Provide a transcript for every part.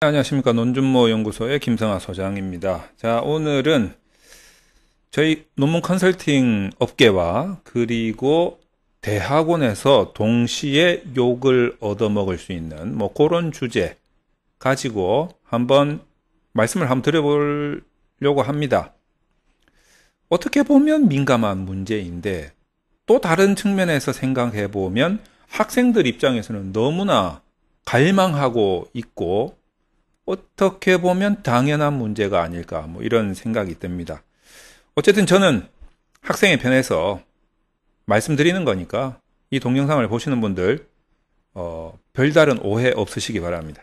안녕하십니까. 논준모 연구소의 김성하 소장입니다. 자, 오늘은 저희 논문 컨설팅 업계와 그리고 대학원에서 동시에 욕을 얻어먹을 수 있는 그런 주제 가지고 한번 말씀을 한번 드려보려고 합니다. 어떻게 보면 민감한 문제인데 또 다른 측면에서 생각해 보면 학생들 입장에서는 너무나 갈망하고 있고 어떻게 보면 당연한 문제가 아닐까 이런 생각이 듭니다. 어쨌든 저는 학생의 편에서 말씀드리는 거니까 이 동영상을 보시는 분들 별다른 오해 없으시기 바랍니다.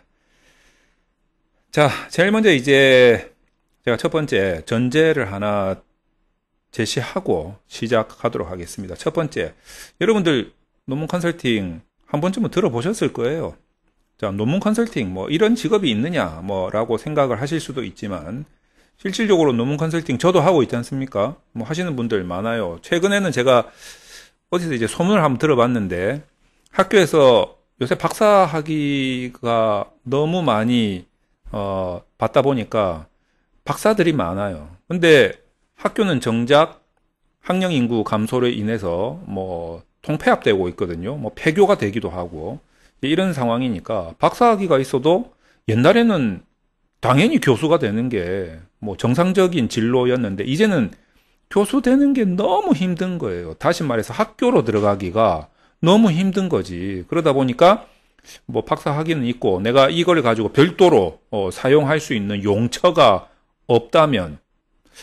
자, 제일 먼저 이제 제가 첫 번째 전제를 하나 제시하고 시작하도록 하겠습니다. 첫 번째, 여러분들 논문 컨설팅 한 번쯤은 들어보셨을 거예요. 자, 논문 컨설팅, 이런 직업이 있느냐, 라고 생각을 하실 수도 있지만, 실질적으로 논문 컨설팅 저도 하고 있지 않습니까? 하시는 분들 많아요. 최근에는 제가 어디서 이제 소문을 한번 들어봤는데, 학교에서 요새 박사학위가 너무 많이, 받다 보니까 박사들이 많아요. 근데 학교는 정작 학령 인구 감소로 인해서 통폐합되고 있거든요. 폐교가 되기도 하고, 이런 상황이니까 박사학위가 있어도 옛날에는 당연히 교수가 되는 게 정상적인 진로였는데 이제는 교수 되는 게 너무 힘든 거예요. 다시 말해서 학교로 들어가기가 너무 힘든 거지. 그러다 보니까 박사학위는 있고 내가 이걸 가지고 별도로 사용할 수 있는 용처가 없다면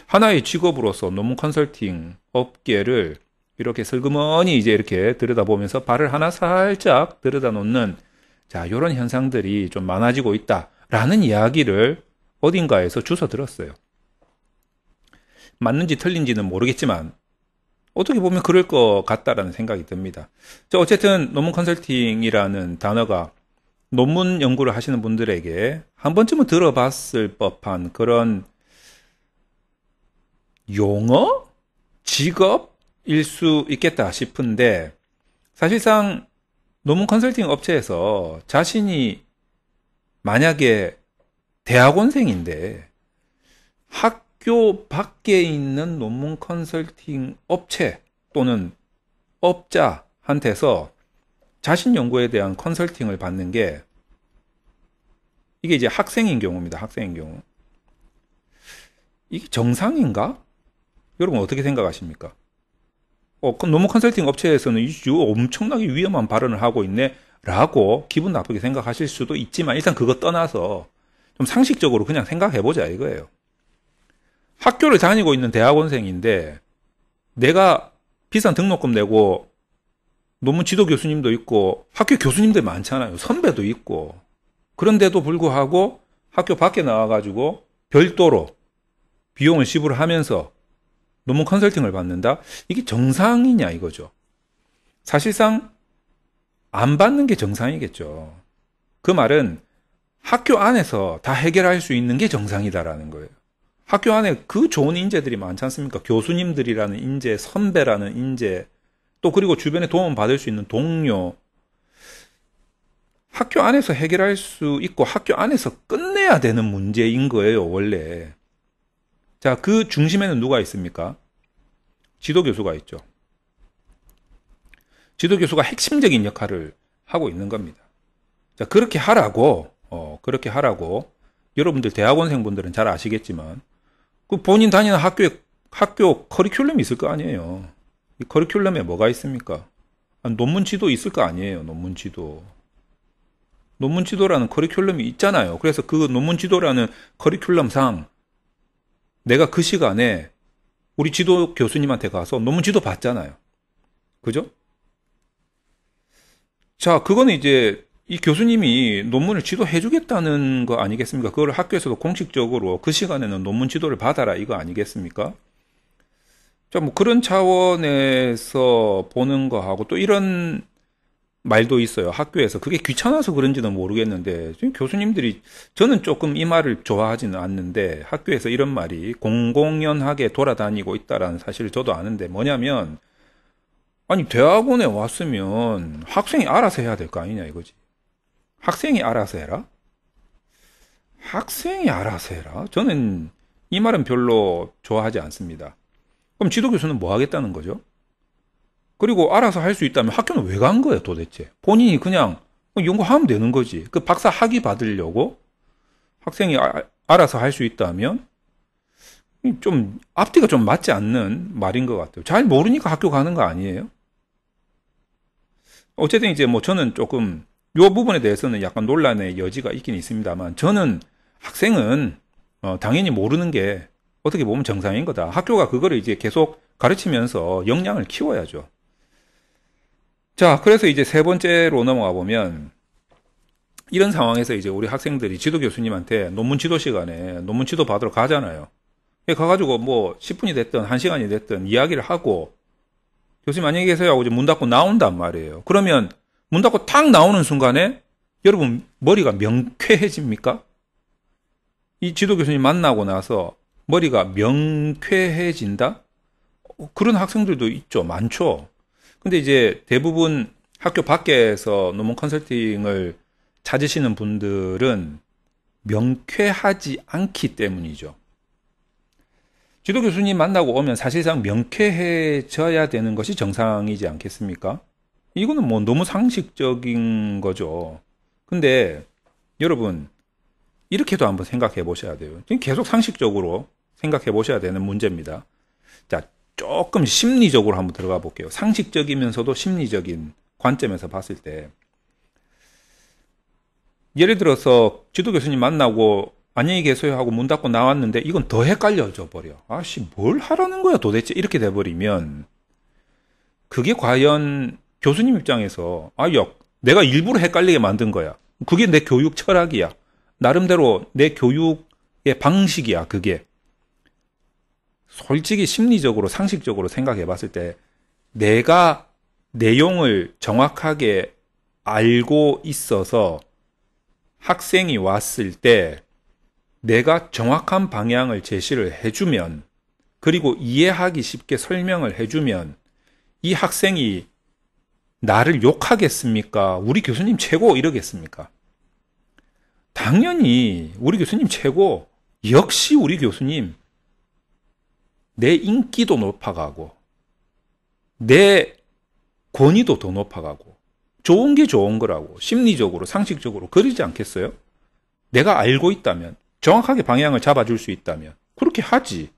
하나의 직업으로서 논문 컨설팅 업계를 이렇게 슬그머니 이제 이렇게 들여다보면서 발을 하나 살짝 들여다 놓는 자, 요런 현상들이 좀 많아지고 있다라는 이야기를 어딘가에서 주워 들었어요. 맞는지 틀린지는 모르겠지만 어떻게 보면 그럴 것 같다라는 생각이 듭니다. 자, 어쨌든 논문 컨설팅이라는 단어가 논문 연구를 하시는 분들에게 한 번쯤은 들어봤을 법한 그런 용어? 직업? 일 수 있겠다 싶은데 사실상 논문 컨설팅 업체에서 자신이 만약에 대학원생인데 학교 밖에 있는 논문 컨설팅 업체 또는 업자한테서 자신 연구에 대한 컨설팅을 받는 게 이게 이제 학생인 경우입니다. 학생인 경우. 이게 정상인가? 여러분 어떻게 생각하십니까? 논문 컨설팅 업체에서는 엄청나게 위험한 발언을 하고 있네 라고 기분 나쁘게 생각하실 수도 있지만 일단 그거 떠나서 좀 상식적으로 그냥 생각해보자 이거예요. 학교를 다니고 있는 대학원생인데 내가 비싼 등록금 내고 논문 지도 교수님도 있고 학교 교수님들 많잖아요. 선배도 있고 그런데도 불구하고 학교 밖에 나와가지고 별도로 비용을 지불하면서 논문 컨설팅을 받는다? 이게 정상이냐 이거죠. 사실상 안 받는 게 정상이겠죠. 그 말은 학교 안에서 다 해결할 수 있는 게 정상이다라는 거예요. 학교 안에 그 좋은 인재들이 많지 않습니까? 교수님들이라는 인재, 선배라는 인재, 또 그리고 주변에 도움 받을 수 있는 동료, 학교 안에서 해결할 수 있고 학교 안에서 끝내야 되는 문제인 거예요, 원래. 자, 그 중심에는 누가 있습니까? 지도교수가 있죠. 지도교수가 핵심적인 역할을 하고 있는 겁니다. 자, 그렇게 하라고, 여러분들 대학원생분들은 잘 아시겠지만, 그 본인 다니는 학교 커리큘럼이 있을 거 아니에요. 이 커리큘럼에 뭐가 있습니까? 논문 지도 있을 거 아니에요, 논문 지도. 논문 지도라는 커리큘럼이 있잖아요. 그래서 그 논문 지도라는 커리큘럼상 내가 그 시간에 우리 지도 교수님한테 가서 논문 지도 받잖아요. 그죠? 자, 그거는 이제 이 교수님이 논문을 지도해 주겠다는 거 아니겠습니까? 그걸 학교에서도 공식적으로 그 시간에는 논문 지도를 받아라 이거 아니겠습니까? 자, 그런 차원에서 보는 거하고 또 이런 말도 있어요. 학교에서. 그게 귀찮아서 그런지는 모르겠는데, 지금 교수님들이, 저는 조금 이 말을 좋아하지는 않는데, 학교에서 이런 말이 공공연하게 돌아다니고 있다라는 사실을 저도 아는데, 뭐냐면, 아니, 대학원에 왔으면 학생이 알아서 해야 될 거 아니냐, 이거지. 학생이 알아서 해라? 학생이 알아서 해라. 저는 이 말은 별로 좋아하지 않습니다. 그럼 지도교수는 뭐 하겠다는 거죠? 그리고 알아서 할 수 있다면 학교는 왜 간 거예요, 도대체? 본인이 그냥 연구하면 되는 거지. 그 박사 학위 받으려고 학생이 알아서 할 수 있다면 좀 앞뒤가 좀 맞지 않는 말인 것 같아요. 잘 모르니까 학교 가는 거 아니에요? 어쨌든 이제 뭐 저는 조금 요 부분에 대해서는 약간 논란의 여지가 있긴 있습니다만, 저는 학생은 당연히 모르는 게 어떻게 보면 정상인 거다. 학교가 그거를 이제 계속 가르치면서 역량을 키워야죠. 자, 그래서 이제 세 번째로 넘어가 보면, 이런 상황에서 이제 우리 학생들이 지도 교수님한테 논문 지도 시간에 논문 지도 받으러 가잖아요. 가가지고 뭐 10분이 됐든 1시간이 됐든 이야기를 하고, 교수님 안녕히 계세요 하고 이제 문 닫고 나온단 말이에요. 그러면 문 닫고 탁 나오는 순간에 여러분 머리가 명쾌해집니까? 이 지도 교수님 만나고 나서 머리가 명쾌해진다? 그런 학생들도 있죠. 많죠. 근데 이제 대부분 학교 밖에서 논문 컨설팅을 찾으시는 분들은 명쾌하지 않기 때문이죠. 지도 교수님 만나고 오면 사실상 명쾌해져야 되는 것이 정상이지 않겠습니까? 이거는 뭐 너무 상식적인 거죠. 근데 여러분, 이렇게도 한번 생각해 보셔야 돼요. 계속 상식적으로 생각해 보셔야 되는 문제입니다. 자, 조금 심리적으로 한번 들어가 볼게요. 상식적이면서도 심리적인 관점에서 봤을 때, 예를 들어서 지도 교수님 만나고 안녕히 계세요 하고 문 닫고 나왔는데 이건 더 헷갈려져 버려. 아씨, 뭘 하라는 거야 도대체? 이렇게 돼버리면 그게 과연 교수님 입장에서 내가 일부러 헷갈리게 만든 거야. 그게 내 교육 철학이야. 나름대로 내 교육의 방식이야. 그게 솔직히 심리적으로 상식적으로 생각해 봤을 때, 내가 내용을 정확하게 알고 있어서 학생이 왔을 때 내가 정확한 방향을 제시를 해주면, 그리고 이해하기 쉽게 설명을 해주면 이 학생이 나를 욕하겠습니까? 우리 교수님 최고 이러겠습니까? 당연히 우리 교수님 최고, 역시 우리 교수님, 내 인기도 높아가고 내 권위도 더 높아가고 좋은 게 좋은 거라고 심리적으로 상식적으로 그러지 않겠어요? 내가 알고 있다면, 정확하게 방향을 잡아줄 수 있다면 그렇게 하지.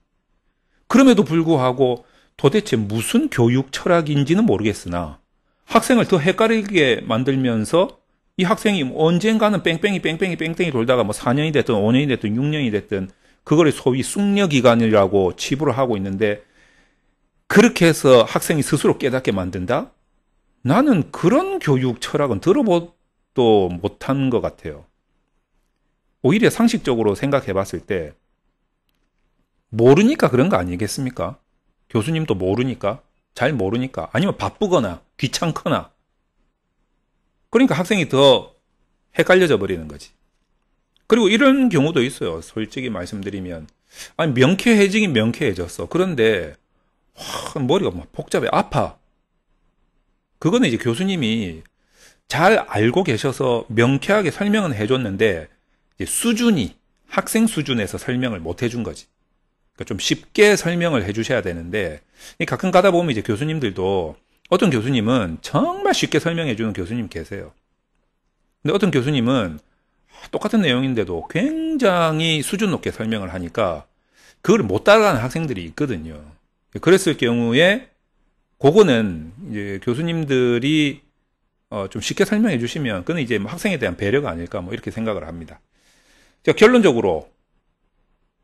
그럼에도 불구하고 도대체 무슨 교육 철학인지는 모르겠으나 학생을 더 헷갈리게 만들면서 이 학생이 언젠가는 뺑뺑이 돌다가 뭐 4년이 됐든 5년이 됐든 6년이 됐든 그거를 소위 숙려기간이라고 치부를 하고 있는데, 그렇게 해서 학생이 스스로 깨닫게 만든다? 나는 그런 교육 철학은 들어보도 못한 것 같아요. 오히려 상식적으로 생각해 봤을 때 모르니까 그런 거 아니겠습니까? 교수님도 모르니까, 잘 모르니까, 아니면 바쁘거나 귀찮거나, 그러니까 학생이 더 헷갈려져 버리는 거지. 그리고 이런 경우도 있어요. 솔직히 말씀드리면, 아니 명쾌해지긴 명쾌해졌어. 그런데 머리가 막 복잡해, 아파. 그거는 이제 교수님이 잘 알고 계셔서 명쾌하게 설명은 해줬는데 수준이 학생 수준에서 설명을 못 해준 거지. 그러니까 좀 쉽게 설명을 해주셔야 되는데, 가끔 가다 보면 이제 교수님들도, 어떤 교수님은 정말 쉽게 설명해주는 교수님 계세요. 근데 어떤 교수님은 똑같은 내용인데도 굉장히 수준 높게 설명을 하니까 그걸 못 따라가는 학생들이 있거든요. 그랬을 경우에 그거는 이제 교수님들이 좀 쉽게 설명해 주시면 그건 이제 학생에 대한 배려가 아닐까 뭐 이렇게 생각을 합니다. 자, 결론적으로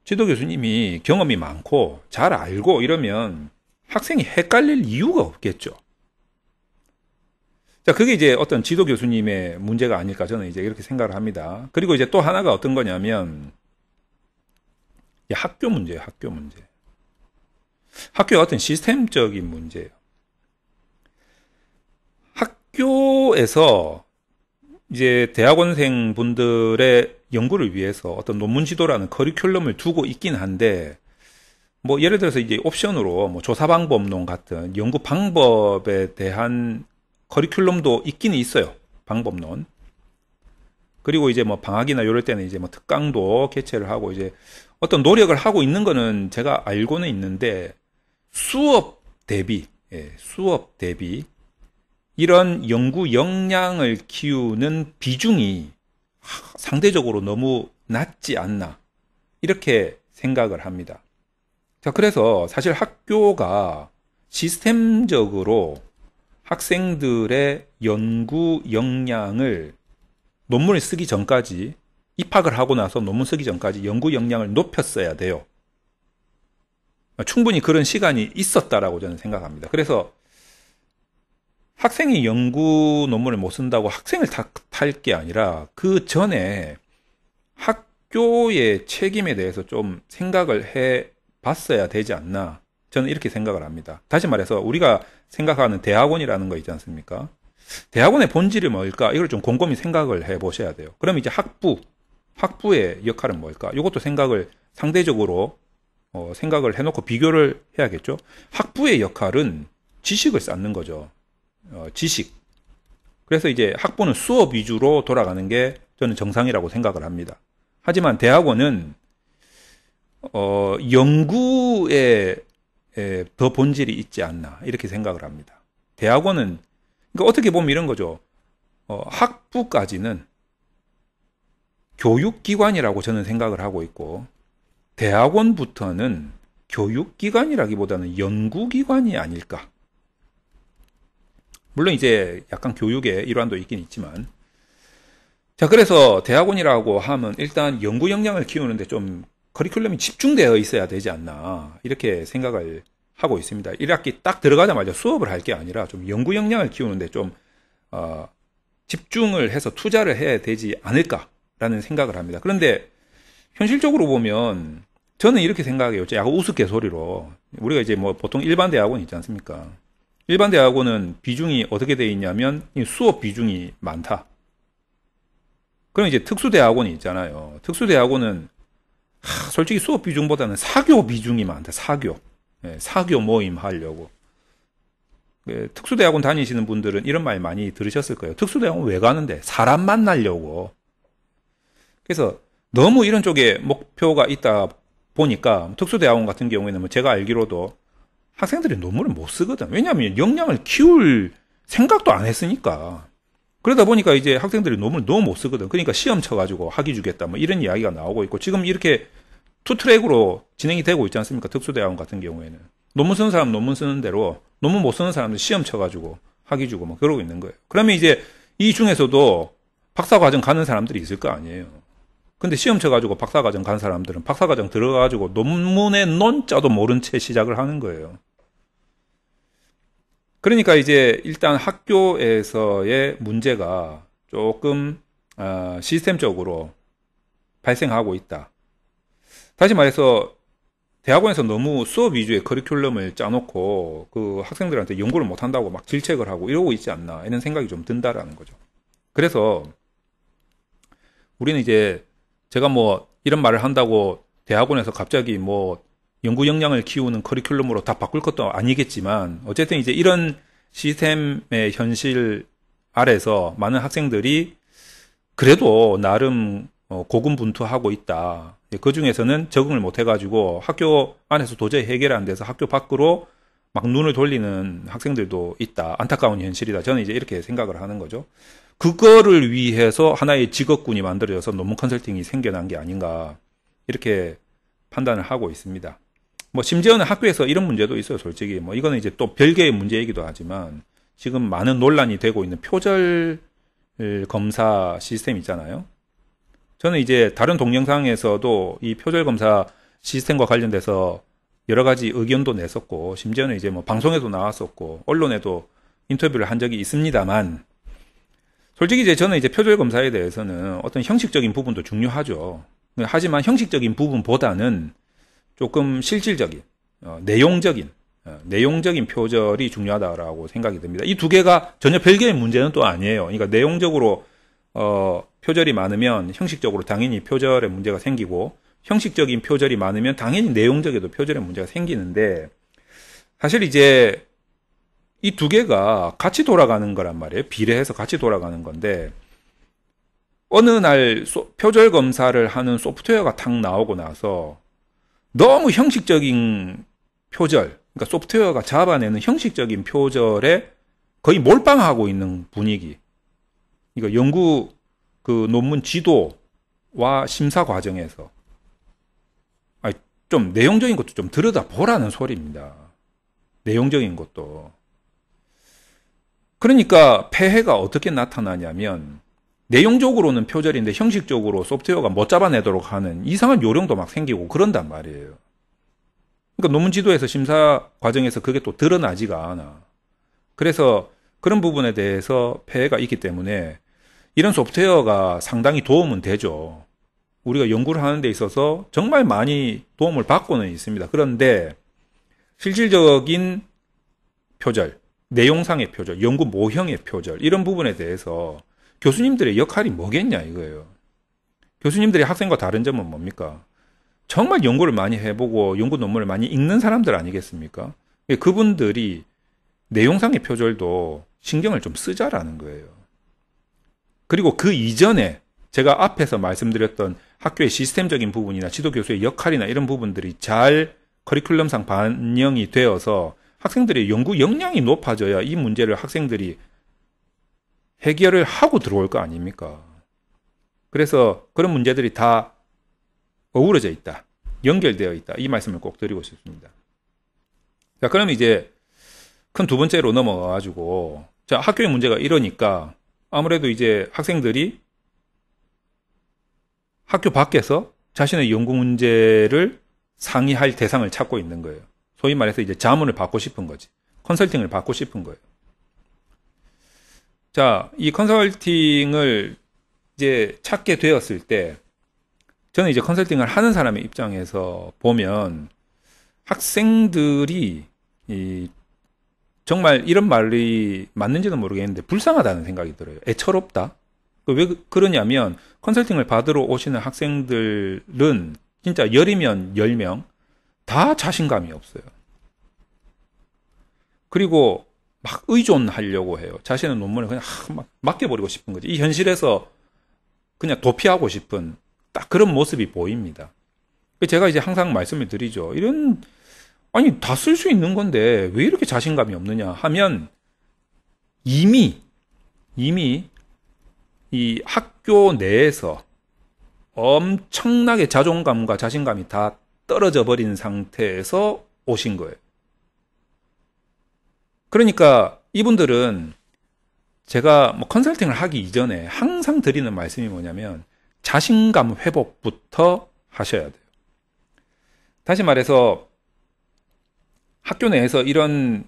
지도 교수님이 경험이 많고 잘 알고 이러면 학생이 헷갈릴 이유가 없겠죠. 자, 그게 이제 어떤 지도 교수님의 문제가 아닐까 저는 이제 이렇게 생각을 합니다. 그리고 이제 또 하나가 어떤 거냐면 학교 문제예요. 학교 문제. 학교의 어떤 시스템적인 문제예요. 학교에서 이제 대학원생 분들의 연구를 위해서 어떤 논문 지도라는 커리큘럼을 두고 있긴 한데, 뭐 예를 들어서 이제 옵션으로 뭐 조사 방법론 같은 연구 방법에 대한 커리큘럼도 있긴 있어요. 방법론. 그리고 이제 뭐 방학이나 이럴 때는 이제 뭐 특강도 개최를 하고 이제 어떤 노력을 하고 있는 거는 제가 알고는 있는데 수업 대비 이런 연구 역량을 키우는 비중이 상대적으로 너무 낮지 않나 이렇게 생각을 합니다. 자, 그래서 사실 학교가 시스템적으로 학생들의 연구 역량을 논문을 쓰기 전까지 입학을 하고 나서 논문 쓰기 전까지 연구 역량을 높였어야 돼요. 충분히 그런 시간이 있었다라고 저는 생각합니다. 그래서 학생이 연구 논문을 못 쓴다고 학생을 탓할 게 아니라 그 전에 학교의 책임에 대해서 좀 생각을 해 봤어야 되지 않나 저는 이렇게 생각을 합니다. 다시 말해서 우리가 생각하는 대학원이라는 거 있지 않습니까? 대학원의 본질이 뭘까? 이걸 좀 곰곰이 생각을 해 보셔야 돼요. 그럼 이제 학부의 역할은 뭘까? 이것도 생각을 상대적으로 생각을 해놓고 비교를 해야겠죠. 학부의 역할은 지식을 쌓는 거죠. 지식. 그래서 이제 학부는 수업 위주로 돌아가는 게 저는 정상이라고 생각을 합니다. 하지만 대학원은 연구에 더 본질이 있지 않나 이렇게 생각을 합니다. 대학원은 그러니까 어떻게 보면 이런 거죠. 학부까지는 교육기관이라고 저는 생각을 하고 있고 대학원부터는 교육기관이라기보다는 연구기관이 아닐까. 물론 이제 약간 교육의 일환도 있긴 있지만 자, 그래서 대학원이라고 하면 일단 연구 역량을 키우는데 좀 커리큘럼이 집중되어 있어야 되지 않나 이렇게 생각을 하고 있습니다. 1학기 딱 들어가자마자 수업을 할 게 아니라 좀 연구 역량을 키우는데 좀 집중을 해서 투자를 해야 되지 않을까라는 생각을 합니다. 그런데 현실적으로 보면 저는 이렇게 생각해요. 약간 우스갯소리로 우리가 이제 뭐 보통 일반 대학원 있지 않습니까? 일반 대학원은 비중이 어떻게 되어 있냐면 수업 비중이 많다. 그럼 이제 특수대학원이 있잖아요. 특수대학원은 솔직히 수업 비중보다는 사교 비중이 많다. 사교 모임 하려고. 특수대학원 다니시는 분들은 이런 말 많이 들으셨을 거예요. 특수대학원 왜 가는데? 사람 만나려고. 그래서 너무 이런 쪽에 목표가 있다 보니까 특수대학원 같은 경우에는 뭐 제가 알기로도 학생들이 논문을 못 쓰거든. 왜냐하면 역량을 키울 생각도 안 했으니까. 그러다 보니까 이제 학생들이 논문을 너무 못 쓰거든. 그러니까 시험 쳐가지고 학위 주겠다 뭐 이런 이야기가 나오고 있고 지금 이렇게 투트랙으로 진행이 되고 있지 않습니까? 특수대학원 같은 경우에는. 논문 쓰는 사람 논문 쓰는 대로 논문 못 쓰는 사람들 시험 쳐가지고 학위 주고 뭐 그러고 있는 거예요. 그러면 이제 이 중에서도 박사과정 가는 사람들이 있을 거 아니에요. 근데 시험 쳐가지고 박사과정 간 사람들은 박사과정 들어가가지고 논문의 논자도 모른 채 시작을 하는 거예요. 그러니까 이제 일단 학교에서의 문제가 조금 시스템적으로 발생하고 있다. 다시 말해서 대학원에서 너무 수업 위주의 커리큘럼을 짜놓고 그 학생들한테 연구를 못한다고 막 질책을 하고 이러고 있지 않나 이런 생각이 좀 든다라는 거죠. 그래서 우리는 이제 제가 뭐 이런 말을 한다고 대학원에서 갑자기 뭐 연구 역량을 키우는 커리큘럼으로 다 바꿀 것도 아니겠지만 어쨌든 이제 이런 시스템의 현실 아래서 많은 학생들이 그래도 나름 고군분투하고 있다. 그 중에서는 적응을 못 해가지고 학교 안에서 도저히 해결 안 돼서 학교 밖으로 막 눈을 돌리는 학생들도 있다. 안타까운 현실이다. 저는 이제 이렇게 생각을 하는 거죠. 그거를 위해서 하나의 직업군이 만들어져서 논문 컨설팅이 생겨난 게 아닌가 이렇게 판단을 하고 있습니다. 뭐 심지어는 학교에서 이런 문제도 있어요. 솔직히 뭐 이거는 이제 또 별개의 문제이기도 하지만 지금 많은 논란이 되고 있는 표절 검사 시스템 있잖아요. 저는 이제 다른 동영상에서도 이 표절 검사 시스템과 관련돼서 여러 가지 의견도 냈었고 심지어는 이제 뭐 방송에도 나왔었고 언론에도 인터뷰를 한 적이 있습니다만 솔직히 이제 저는 이제 표절 검사에 대해서는 어떤 형식적인 부분도 중요하죠. 하지만 형식적인 부분보다는 조금 실질적인 내용적인 표절이 중요하다라고 생각이 듭니다. 이 두 개가 전혀 별개의 문제는 또 아니에요. 그러니까 내용적으로 표절이 많으면 형식적으로 당연히 표절의 문제가 생기고 형식적인 표절이 많으면 당연히 내용적에도 표절의 문제가 생기는데 사실 이제 이 두 개가 같이 돌아가는 거란 말이에요. 비례해서 같이 돌아가는 건데 어느 날 표절 검사를 하는 소프트웨어가 탁 나오고 나서 너무 형식적인 표절, 그러니까 소프트웨어가 잡아내는 형식적인 표절에 거의 몰빵하고 있는 분위기. 이거 연구 그 논문 지도와 심사 과정에서 좀 내용적인 것도 좀 들여다보라는 소리입니다. 내용적인 것도. 그러니까 폐해가 어떻게 나타나냐면 내용적으로는 표절인데 형식적으로 소프트웨어가 못 잡아내도록 하는 이상한 요령도 막 생기고 그런단 말이에요. 그러니까 논문 지도에서 심사 과정에서 그게 또 드러나지가 않아. 그래서 그런 부분에 대해서 폐해가 있기 때문에 이런 소프트웨어가 상당히 도움은 되죠. 우리가 연구를 하는 데 있어서 정말 많이 도움을 받고는 있습니다. 그런데 실질적인 표절, 내용상의 표절, 연구 모형의 표절 이런 부분에 대해서 교수님들의 역할이 뭐겠냐 이거예요. 교수님들이 학생과 다른 점은 뭡니까? 정말 연구를 많이 해보고 연구 논문을 많이 읽는 사람들 아니겠습니까? 그분들이 내용상의 표절도 신경을 좀 쓰자라는 거예요. 그리고 그 이전에 제가 앞에서 말씀드렸던 학교의 시스템적인 부분이나 지도교수의 역할이나 이런 부분들이 잘 커리큘럼상 반영이 되어서 학생들의 연구 역량이 높아져야 이 문제를 학생들이 해결을 하고 들어올 거 아닙니까? 그래서 그런 문제들이 다 어우러져 있다. 연결되어 있다. 이 말씀을 꼭 드리고 싶습니다. 자, 그럼 이제 큰 두 번째로 넘어가가지고, 자, 학교의 문제가 이러니까 아무래도 이제 학생들이 학교 밖에서 자신의 연구 문제를 상의할 대상을 찾고 있는 거예요. 소위 말해서 이제 자문을 받고 싶은 거지. 컨설팅을 받고 싶은 거예요. 자, 이 컨설팅을 이제 찾게 되었을 때, 저는 이제 컨설팅을 하는 사람의 입장에서 보면 학생들이 정말 이런 말이 맞는지는 모르겠는데 불쌍하다는 생각이 들어요. 애처롭다. 왜 그러냐면 컨설팅을 받으러 오시는 학생들은 진짜 10이면 10명 다 자신감이 없어요. 그리고 막 의존하려고 해요. 자신의 논문을 그냥 막 맡겨버리고 싶은 거지. 이 현실에서 그냥 도피하고 싶은 딱 그런 모습이 보입니다. 제가 이제 항상 말씀을 드리죠. 아니, 다 쓸 수 있는 건데 왜 이렇게 자신감이 없느냐 하면 이미 이 학교 내에서 엄청나게 자존감과 자신감이 다 떨어져 버린 상태에서 오신 거예요. 그러니까 이분들은 제가 뭐 컨설팅을 하기 이전에 항상 드리는 말씀이 뭐냐면 자신감 회복부터 하셔야 돼요. 다시 말해서 학교 내에서 이런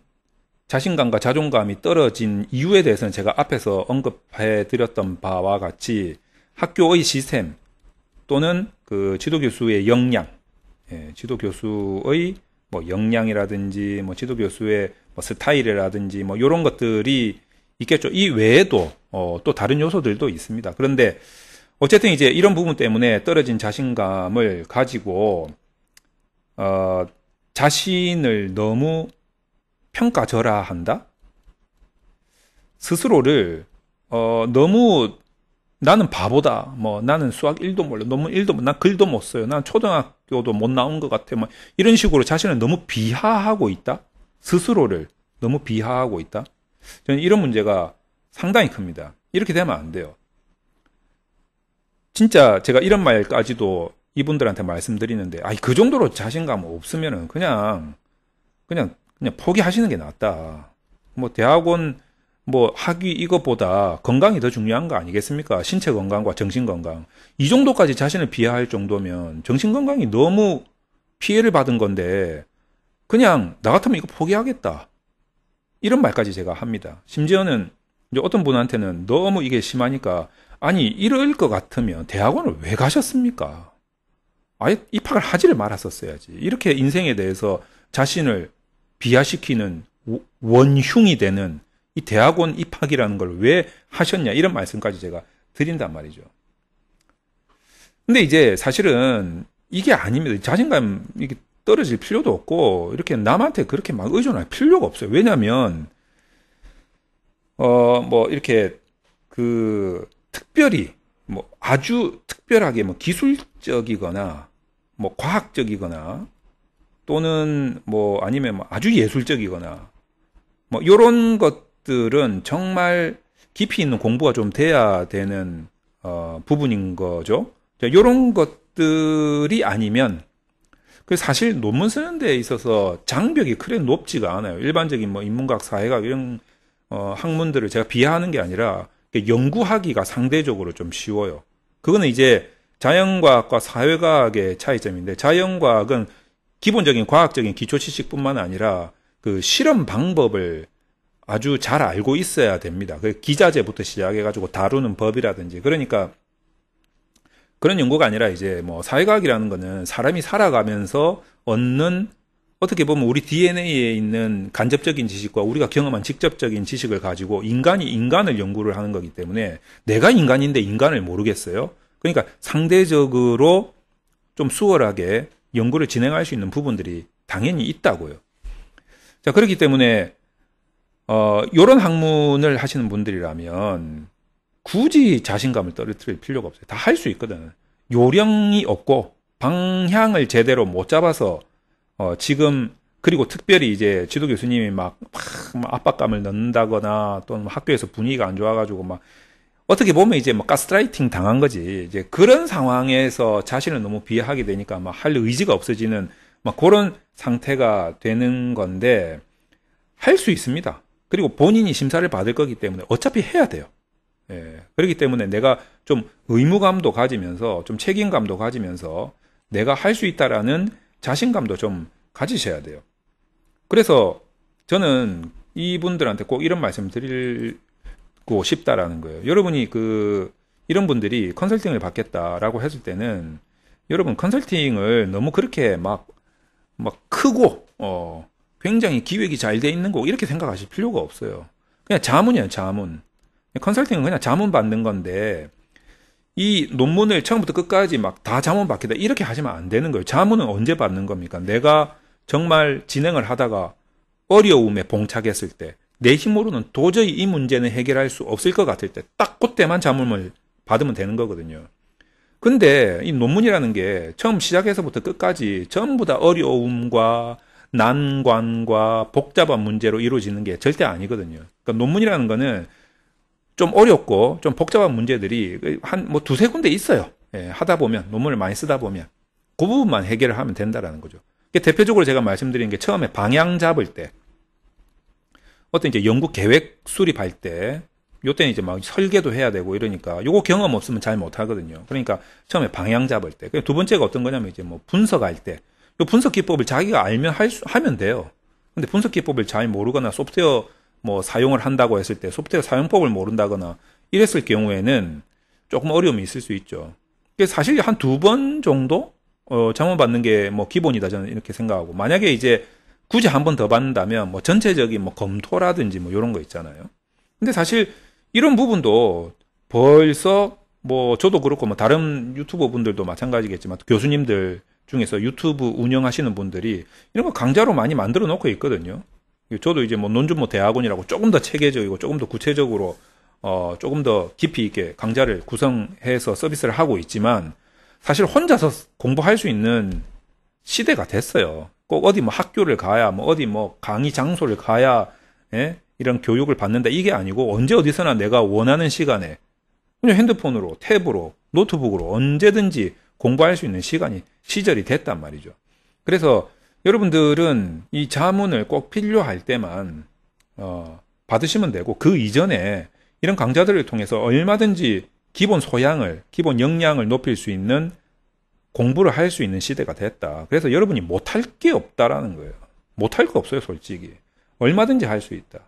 자신감과 자존감이 떨어진 이유에 대해서는 제가 앞에서 언급해 드렸던 바와 같이 학교의 시스템 또는 그 지도교수의 역량, 지도교수의 뭐 역량이라든지 뭐 지도교수의 뭐 스타일이라든지 뭐 이런 것들이 있겠죠. 이 외에도 또 다른 요소들도 있습니다. 그런데 어쨌든 이제 이런 부분 때문에 떨어진 자신감을 가지고 자신을 너무 평가절하한다? 스스로를 너무 나는 바보다. 뭐 나는 수학 1도 몰라. 논문 1도 몰라. 난 글도 못 써요. 난 초등학교도 못 나온 것 같아. 뭐 이런 식으로 자신을 너무 비하하고 있다. 스스로를 너무 비하하고 있다. 저는 이런 문제가 상당히 큽니다. 이렇게 되면 안 돼요. 진짜 제가 이런 말까지도 이분들한테 말씀드리는데, 그 정도로 자신감 없으면은 그냥 포기하시는 게 낫다. 뭐 대학원 뭐 학위 이것보다 건강이 더 중요한 거 아니겠습니까? 신체 건강과 정신 건강. 이 정도까지 자신을 비하할 정도면 정신 건강이 너무 피해를 받은 건데 그냥 나 같으면 이거 포기하겠다. 이런 말까지 제가 합니다. 심지어는 이제 어떤 분한테는 너무 이게 심하니까 아니 이럴 것 같으면 대학원을 왜 가셨습니까? 아예 입학을 하지를 말았었어야지. 이렇게 인생에 대해서 자신을 비하시키는 원흉이 되는 이 대학원 입학이라는 걸 왜 하셨냐 이런 말씀까지 제가 드린단 말이죠. 근데 이제 사실은 이게 아닙니다. 자신감 이게 떨어질 필요도 없고 이렇게 남한테 그렇게 막 의존할 필요가 없어요. 왜냐하면 뭐 이렇게 그 특별히 뭐 아주 특별하게 뭐 기술적이거나 뭐 과학적이거나 또는 뭐 아니면 뭐 아주 예술적이거나 뭐 요런 것들은 정말 깊이 있는 공부가 좀 돼야 되는 부분인 거죠. 자, 요런 것들이 아니면 그 사실 논문 쓰는 데 있어서 장벽이 그래 높지가 않아요. 일반적인 뭐 인문학, 사회학 이런 학문들을 제가 비하하는 게 아니라 연구하기가 상대적으로 좀 쉬워요. 그거는 이제 자연과학과 사회과학의 차이점인데 자연과학은 기본적인 과학적인 기초 지식뿐만 아니라 그 실험 방법을 아주 잘 알고 있어야 됩니다. 그 기자재부터 시작해가지고 다루는 법이라든지 그러니까 그런 연구가 아니라 이제 뭐 사회과학이라는 거는 사람이 살아가면서 얻는 어떻게 보면 우리 DNA에 있는 간접적인 지식과 우리가 경험한 직접적인 지식을 가지고 인간이 인간을 연구를 하는 거기 때문에 내가 인간인데 인간을 모르겠어요. 그러니까 상대적으로 좀 수월하게 연구를 진행할 수 있는 부분들이 당연히 있다고요. 자, 그렇기 때문에 요런 학문을 하시는 분들이라면 굳이 자신감을 떨어뜨릴 필요가 없어요. 다 할 수 있거든. 요령이 없고 방향을 제대로 못 잡아서 지금 그리고 특별히 이제 지도 교수님이 막 압박감을 넣는다거나 또는 학교에서 분위기가 안 좋아가지고 막 어떻게 보면 이제 뭐 가스라이팅 당한 거지. 이제 그런 상황에서 자신을 너무 비하하게 되니까 막 할 의지가 없어지는 막 그런 상태가 되는 건데 할 수 있습니다. 그리고 본인이 심사를 받을 거기 때문에 어차피 해야 돼요. 예. 그렇기 때문에 내가 좀 의무감도 가지면서 좀 책임감도 가지면서 내가 할 수 있다라는 자신감도 좀 가지셔야 돼요. 그래서 저는 이분들한테 꼭 이런 말씀 드리고 싶다라는 거예요. 여러분이 이런 분들이 컨설팅을 받겠다라고 했을 때는 여러분 컨설팅을 너무 그렇게 막 크고, 굉장히 기획이 잘 돼 있는 거 이렇게 생각하실 필요가 없어요. 그냥 자문이에요, 자문. 컨설팅은 그냥 자문 받는 건데 이 논문을 처음부터 끝까지 막 다 자문 받겠다 이렇게 하시면 안 되는 거예요. 자문은 언제 받는 겁니까? 내가 정말 진행을 하다가 어려움에 봉착했을 때 내 힘으로는 도저히 이 문제는 해결할 수 없을 것 같을 때 딱 그때만 자문을 받으면 되는 거거든요. 근데 이 논문이라는 게 처음 시작해서부터 끝까지 전부 다 어려움과 난관과 복잡한 문제로 이루어지는 게 절대 아니거든요. 그러니까 논문이라는 거는 좀 어렵고 좀 복잡한 문제들이 뭐 두세 군데 있어요. 예, 하다 보면 논문을 많이 쓰다 보면 그 부분만 해결을 하면 된다라는 거죠. 대표적으로 제가 말씀드린 게 처음에 방향 잡을 때 어떤 이제 연구 계획 수립할 때 요때는 이제 막 설계도 해야 되고 이러니까 요거 경험 없으면 잘 못 하거든요. 그러니까 처음에 방향 잡을 때. 두 번째가 어떤 거냐면 이제 뭐 분석할 때. 요 분석 기법을 자기가 알면 하면 돼요. 근데 분석 기법을 잘 모르거나 소프트웨어 뭐 사용을 한다고 했을 때 소프트웨어 사용법을 모른다거나 이랬을 경우에는 조금 어려움이 있을 수 있죠. 사실 한 두 번 정도 자문 받는 게 뭐 기본이다 저는 이렇게 생각하고 만약에 이제 굳이 한 번 더 받는다면 뭐 전체적인 뭐 검토라든지 뭐 이런 거 있잖아요. 근데 사실 이런 부분도 벌써 뭐 저도 그렇고 뭐 다른 유튜버 분들도 마찬가지겠지만 교수님들 중에서 유튜브 운영하시는 분들이 이런 거 강좌로 많이 만들어 놓고 있거든요. 저도 이제 뭐 논준모 대학원이라고 조금 더 체계적이고 조금 더 구체적으로 조금 더 깊이 있게 강좌를 구성해서 서비스를 하고 있지만 사실 혼자서 공부할 수 있는 시대가 됐어요. 꼭 어디 뭐 학교를 가야 뭐 어디 뭐 강의 장소를 가야 예? 이런 교육을 받는다 이게 아니고 언제 어디서나 내가 원하는 시간에 그냥 핸드폰으로 탭으로 노트북으로 언제든지 공부할 수 있는 시절이 됐단 말이죠. 그래서 여러분들은 이 자문을 꼭 필요할 때만 받으시면 되고 그 이전에 이런 강좌들을 통해서 얼마든지 기본 소양을 기본 역량을 높일 수 있는 공부를 할 수 있는 시대가 됐다. 그래서 여러분이 못할 게 없다라는 거예요. 못할 거 없어요, 솔직히. 얼마든지 할 수 있다.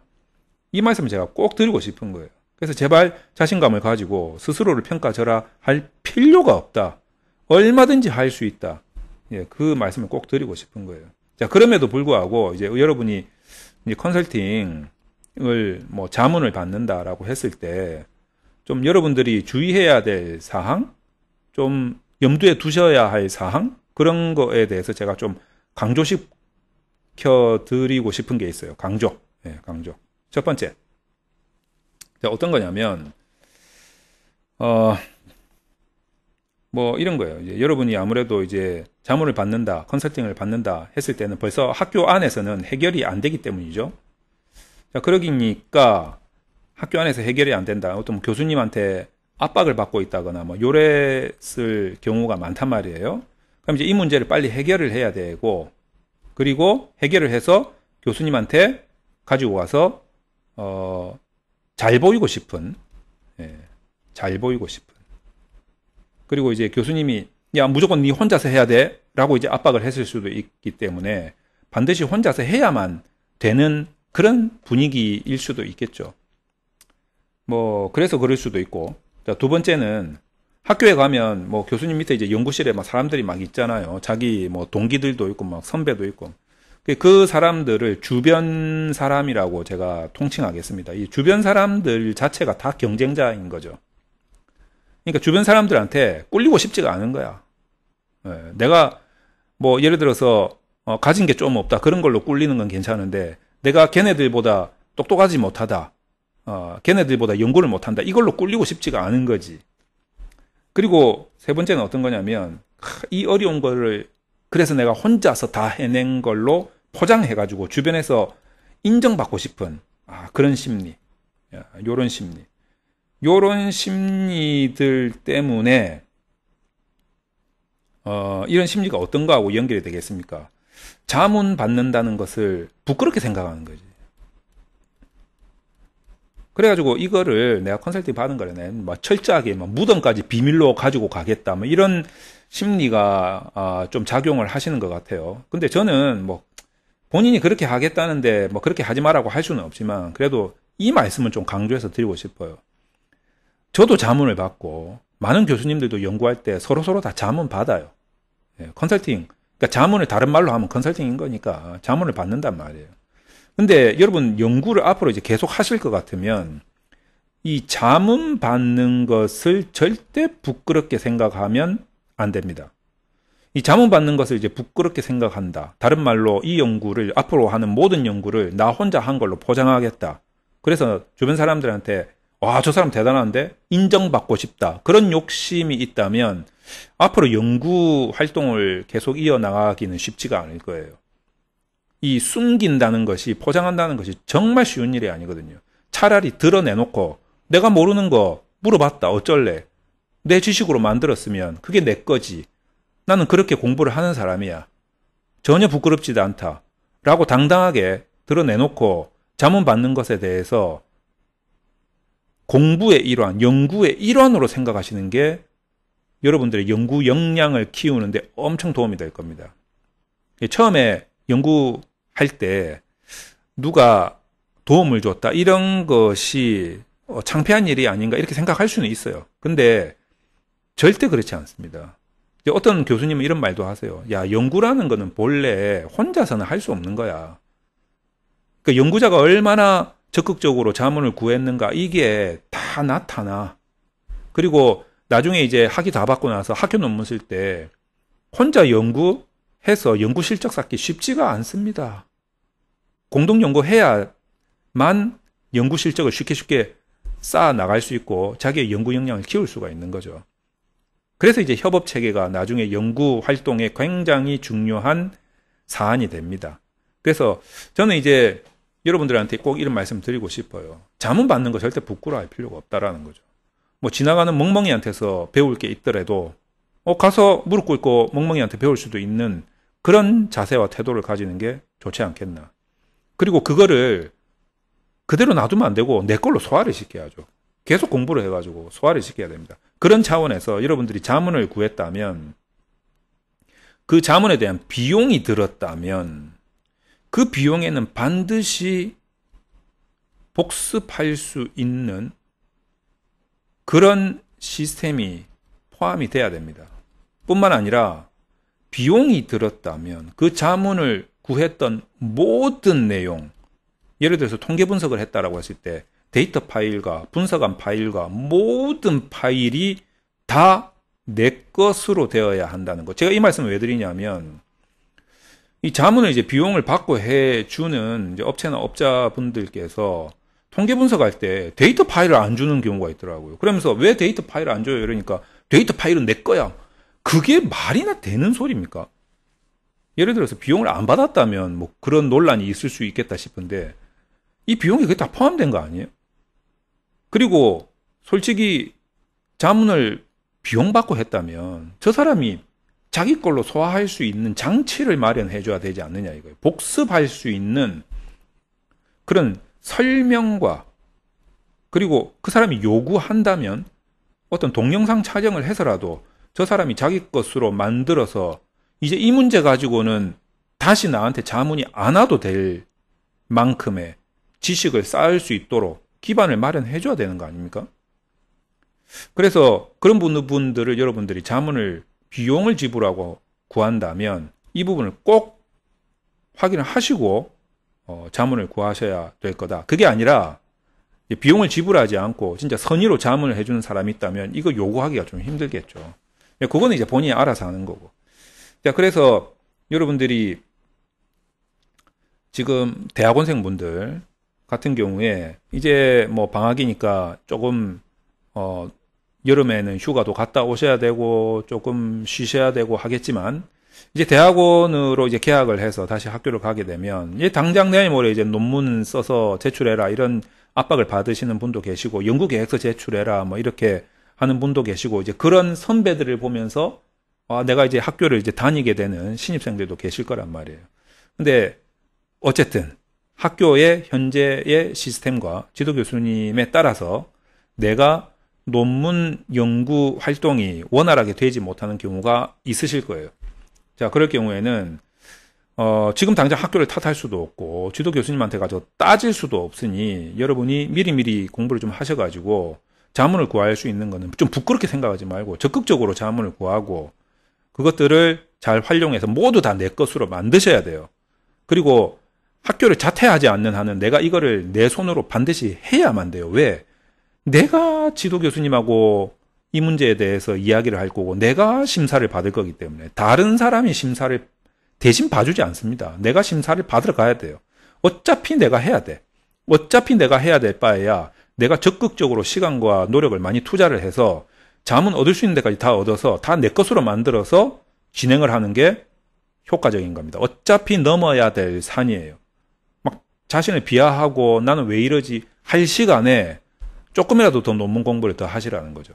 이 말씀을 제가 꼭 드리고 싶은 거예요. 그래서 제발 자신감을 가지고 스스로를 평가절하 할 필요가 없다. 얼마든지 할 수 있다. 예, 그 말씀을 꼭 드리고 싶은 거예요. 자, 그럼에도 불구하고 이제 여러분이 이제 컨설팅을 뭐 자문을 받는다라고 했을 때 좀 여러분들이 주의해야 될 사항, 좀 염두에 두셔야 할 사항 그런 거에 대해서 제가 좀 강조시켜 드리고 싶은 게 있어요. 강조. 네, 강조. 첫 번째. 자, 어떤 거냐면 뭐 이런 거예요. 이제 여러분이 아무래도 이제 자문을 받는다, 컨설팅을 받는다 했을 때는 벌써 학교 안에서는 해결이 안 되기 때문이죠. 자, 그러기니까 학교 안에서 해결이 안 된다. 어떤 교수님한테 압박을 받고 있다거나 뭐 요랬을 경우가 많단 말이에요. 그럼 이제 이 문제를 빨리 해결을 해야 되고, 그리고 해결을 해서 교수님한테 가지고 와서 잘 보이고 싶은, 잘 보이고 싶은. 그리고 이제 교수님이 야 무조건 네 혼자서 해야 돼 라고 이제 압박을 했을 수도 있기 때문에 반드시 혼자서 해야만 되는 그런 분위기일 수도 있겠죠. 뭐 그래서 그럴 수도 있고. 자, 두 번째는 학교에 가면 뭐 교수님 밑에 이제 연구실에 막 사람들이 막 있잖아요. 자기 뭐 동기들도 있고 막 선배도 있고. 그 사람들을 주변 사람이라고 제가 통칭하겠습니다. 이 주변 사람들 자체가 다 경쟁자인 거죠. 그러니까 주변 사람들한테 꿀리고 싶지가 않은 거야. 내가 뭐 예를 들어서 가진 게 좀 없다 그런 걸로 꿀리는 건 괜찮은데, 내가 걔네들보다 똑똑하지 못하다, 걔네들보다 연구를 못한다, 이걸로 꿀리고 싶지가 않은 거지. 그리고 세 번째는 어떤 거냐면, 이 어려운 거를 그래서 내가 혼자서 다 해낸 걸로 포장해가지고 주변에서 인정받고 싶은 그런 심리, 요런 심리. 요런 심리들 때문에 이런 심리가 어떤 거하고 연결이 되겠습니까? 자문 받는다는 것을 부끄럽게 생각하는 거지. 그래가지고 이거를 내가 컨설팅 받은 거는 막 철저하게 막 무덤까지 비밀로 가지고 가겠다, 뭐 이런 심리가 좀 작용을 하시는 것 같아요. 근데 저는 뭐 본인이 그렇게 하겠다는데 뭐 그렇게 하지 말라고 할 수는 없지만, 그래도 이 말씀은 좀 강조해서 드리고 싶어요. 저도 자문을 받고 많은 교수님들도 연구할 때 서로서로 다 자문 받아요. 컨설팅, 그러니까 자문을 다른 말로 하면 컨설팅인 거니까 자문을 받는단 말이에요. 근데 여러분 연구를 앞으로 이제 계속 하실 것 같으면 이 자문 받는 것을 절대 부끄럽게 생각하면 안 됩니다. 이 자문 받는 것을 이제 부끄럽게 생각한다. 다른 말로 이 연구를, 앞으로 하는 모든 연구를 나 혼자 한 걸로 포장하겠다. 그래서 주변 사람들한테 와, 저 사람 대단한데? 인정받고 싶다. 그런 욕심이 있다면 앞으로 연구 활동을 계속 이어나가기는 쉽지가 않을 거예요. 이 숨긴다는 것이, 포장한다는 것이 정말 쉬운 일이 아니거든요. 차라리 드러내놓고 내가 모르는 거 물어봤다. 어쩔래? 내 지식으로 만들었으면 그게 내 거지. 나는 그렇게 공부를 하는 사람이야. 전혀 부끄럽지도 않다. 라고 당당하게 드러내놓고 자문 받는 것에 대해서 공부의 일환, 연구의 일환으로 생각하시는 게 여러분들의 연구 역량을 키우는데 엄청 도움이 될 겁니다. 처음에 연구할 때 누가 도움을 줬다, 이런 것이 창피한 일이 아닌가 이렇게 생각할 수는 있어요. 근데 절대 그렇지 않습니다. 어떤 교수님은 이런 말도 하세요. 야, 연구라는 거는 본래 혼자서는 할 수 없는 거야. 그러니까 연구자가 얼마나 적극적으로 자문을 구했는가, 이게 다 나타나. 그리고 나중에 이제 학위 다 받고 나서 학교 논문 쓸 때 혼자 연구해서 연구 실적 쌓기 쉽지가 않습니다. 공동 연구해야만 연구 실적을 쉽게 쌓아 나갈 수 있고 자기의 연구 역량을 키울 수가 있는 거죠. 그래서 이제 협업 체계가 나중에 연구 활동에 굉장히 중요한 사안이 됩니다. 그래서 저는 이제 여러분들한테 꼭 이런 말씀 드리고 싶어요. 자문 받는 거 절대 부끄러워할 필요가 없다라는 거죠. 뭐 지나가는 멍멍이한테서 배울 게 있더라도 가서 무릎 꿇고 멍멍이한테 배울 수도 있는 그런 자세와 태도를 가지는 게 좋지 않겠나. 그리고 그거를 그대로 놔두면 안 되고 내 걸로 소화를 시켜야죠. 계속 공부를 해가지고 소화를 시켜야 됩니다. 그런 차원에서 여러분들이 자문을 구했다면, 그 자문에 대한 비용이 들었다면 그 비용에는 반드시 복습할 수 있는 그런 시스템이 포함이 돼야 됩니다. 뿐만 아니라 비용이 들었다면 그 자문을 구했던 모든 내용, 예를 들어서 통계 분석을 했다라고 했을 때 데이터 파일과 분석한 파일과 모든 파일이 다 내 것으로 되어야 한다는 것. 제가 이 말씀을 왜 드리냐면, 이 자문을 이제 비용을 받고 해주는 이제 업체나 업자분들께서 통계 분석할 때 데이터 파일을 안 주는 경우가 있더라고요. 그러면서 왜 데이터 파일을 안 줘요? 이러니까 데이터 파일은 내 거야. 그게 말이나 되는 소리입니까? 예를 들어서 비용을 안 받았다면 뭐 그런 논란이 있을 수 있겠다 싶은데 이 비용이 그게 다 포함된 거 아니에요? 그리고 솔직히 자문을 비용 받고 했다면 저 사람이 자기 걸로 소화할 수 있는 장치를 마련해 줘야 되지 않느냐 이거예요. 복습할 수 있는 그런 설명과 그리고 그 사람이 요구한다면 어떤 동영상 촬영을 해서라도 저 사람이 자기 것으로 만들어서 이제 이 문제 가지고는 다시 나한테 자문이 안 와도 될 만큼의 지식을 쌓을 수 있도록 기반을 마련해 줘야 되는 거 아닙니까? 그래서 그런 분들을 여러분들이 자문을 비용을 지불하고 구한다면 이 부분을 꼭 확인을 하시고 자문을 구하셔야 될 거다. 그게 아니라 비용을 지불하지 않고 진짜 선의로 자문을 해주는 사람이 있다면 이거 요구하기가 좀 힘들겠죠. 그거는 이제 본인이 알아서 하는 거고. 자, 그래서 여러분들이 지금 대학원생분들 같은 경우에 이제 뭐 방학이니까 조금 여름에는 휴가도 갔다 오셔야 되고 조금 쉬셔야 되고 하겠지만 이제 대학원으로 이제 개학을 해서 다시 학교를 가게 되면 이제 당장 내일 모레 이제 논문 써서 제출해라 이런 압박을 받으시는 분도 계시고 연구 계획서 제출해라 뭐 이렇게 하는 분도 계시고 이제 그런 선배들을 보면서 내가 이제 학교를 이제 다니게 되는 신입생들도 계실 거란 말이에요. 근데 어쨌든 학교의 현재의 시스템과 지도 교수님에 따라서 내가 논문 연구 활동이 원활하게 되지 못하는 경우가 있으실 거예요. 자, 그럴 경우에는 지금 당장 학교를 탓할 수도 없고 지도 교수님한테 가서 따질 수도 없으니 여러분이 미리미리 공부를 좀 하셔가지고 자문을 구할 수 있는 거는 좀 부끄럽게 생각하지 말고 적극적으로 자문을 구하고 그것들을 잘 활용해서 모두 다 내 것으로 만드셔야 돼요. 그리고 학교를 자퇴하지 않는 한은 내가 이거를 내 손으로 반드시 해야만 돼요. 왜? 내가 지도 교수님하고 이 문제에 대해서 이야기를 할 거고 내가 심사를 받을 거기 때문에 다른 사람이 심사를 대신 봐주지 않습니다. 내가 심사를 받으러 가야 돼요. 어차피 내가 해야 돼. 어차피 내가 해야 될 바에야 내가 적극적으로 시간과 노력을 많이 투자를 해서 자문 얻을 수 있는 데까지 다 얻어서 다 내 것으로 만들어서 진행을 하는 게 효과적인 겁니다. 어차피 넘어야 될 산이에요. 막 자신을 비하하고 나는 왜 이러지 할 시간에 조금이라도 더 논문 공부를 더 하시라는 거죠.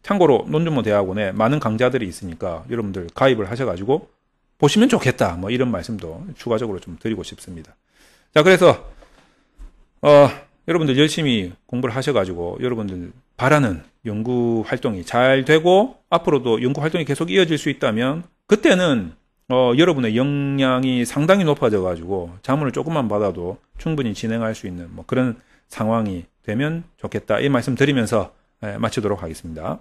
참고로 논준모대학원에 많은 강좌들이 있으니까 여러분들 가입을 하셔가지고 보시면 좋겠다. 뭐 이런 말씀도 추가적으로 좀 드리고 싶습니다. 자, 그래서 여러분들 열심히 공부를 하셔가지고 여러분들 바라는 연구 활동이 잘 되고 앞으로도 연구 활동이 계속 이어질 수 있다면 그때는 여러분의 역량이 상당히 높아져가지고 자문을 조금만 받아도 충분히 진행할 수 있는 뭐 그런 상황이 되면 좋겠다. 이 말씀 드리면서 마치도록 하겠습니다.